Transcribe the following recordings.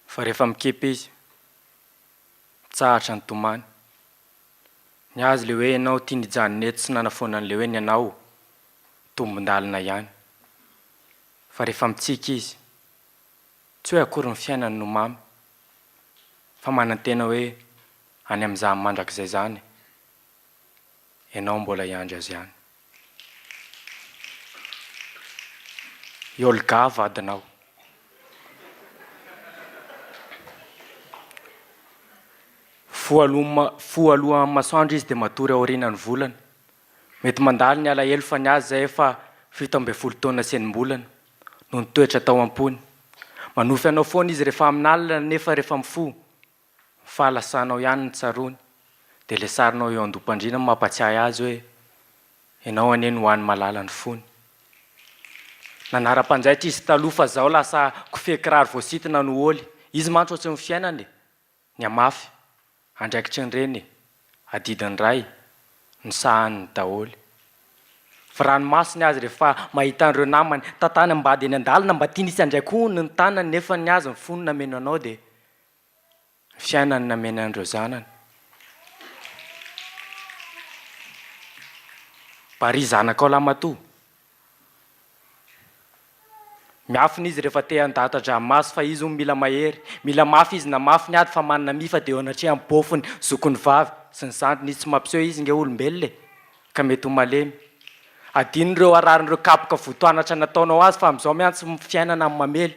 Fa rehefa mikimpy izy, tsahatra ny tomany. Ny azy le hoe ianao tia nijanona eto tsy nanafoana an'le hoe ny ianao tombon-dalina ihany. Fa rehefa mitsiky izy, tsy hoe akory ny fiainany no mamy, fa manan-tena hoe any amin'izany mandrakizay zany, ianao mbola hiandry azy ihany. Iolga vadinao. Foaloha masoandro izy dia matory aorianany volana. Mety mandalo ny alahelo fa ny azy zay efa 17 taona senimbolana no nitoetra tao am-pony. Manofy anao foana izy rehefa amin'alina nefa rehefa mifo, fahalasanao ihany ny tsarony. Dia le sarinao eo andom-pandriana mampatsiahy azy hoe ianao anie no hoany malala ny fony. Nanara-panjaitra izy taloha fa zao lasa kofehy kiraro voasitina no ôly. Izy mantsy ohatry ny fiainany, ny amafy, andraikitry ny reny, adidiny ray, ny sahany dahôly. Fa ranomasiny azy rehefa mahita an'ireo namany, tantany ambady eny an-dalana mba tia nisy andraiky hono ny tanany nefa ny azy ny fony nameno anao dia ny fiainany nameno an'ireo zanany. Bary zanakao lamatoa. Miafina izy rehefa te handata-dranomasy fa izy mila mahery, mila mafy izy na mafy ny ady fa manana mifa dia eo anatria amin'ny bofony zokony vavy sy ny zandriny izy tsy mampiseho izy nge olombelona ka mety ho malemy. Adinon'ireo ararin'ireo kapoka votoanatra nataonao azy fa amin'izao miantsy fiainana amin'ny mamely.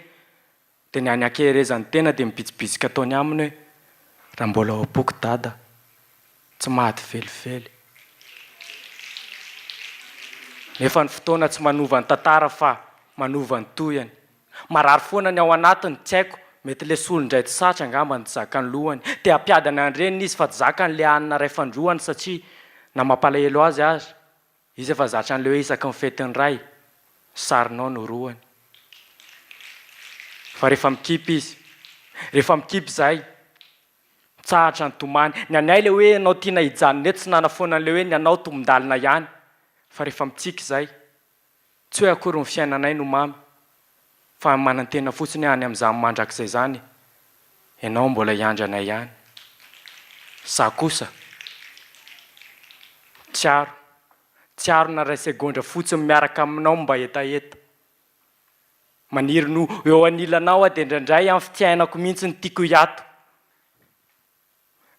Dia ny any ankeherezany tena dia mibitsibitsika ataony aminy hoe raha mbola ao am-poko dada, tsy maty felifely. Nefa ny fotoana tsy manova ny tantara fa manova ny toyany. Marary foana ny ao anatiny, tsy haiko, mety le solondray tsy satra angamba ny zakany lohany. Te hampiadana an'ireny izy fa tsy zakany le anina ray fandroany satria na mampalahelo azy izy efa zatra an'le hoe isaky ny fetin'ny ray, sarinao no roany. Fa rehefa mikimpy izy, rehefa mikimpy zay, tsahatra ny tomany. Ny anay le hoe anao tiana hijanona eto tsy nanafoana an'le hoe ny anao tombon-dalina ihany. Fa rehefa mitsiky zay, tsy hoe akory ny fiainanay no mamy, fa manan-tena fotsiny any amin'izany mandrakizay zany, ianao mbola hiandry anay ihany. Za kosa, tsiaro na ray segondra fotsiny miaraka aminao mba hetaheta. Maniry no eo anilanao dia indraindray amin'ny fitiainako mihitsy ny tiako hiato.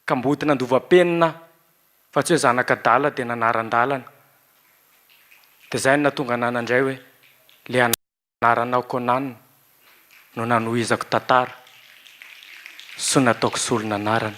Ka mboty nandova-penina fa tsy hoe zanak'adala dia nanaran-dalana. Dia zay no nahatonga anà nandray hoe le anaranao Conan no nanohizako tantara sy nataoko solon'anarana.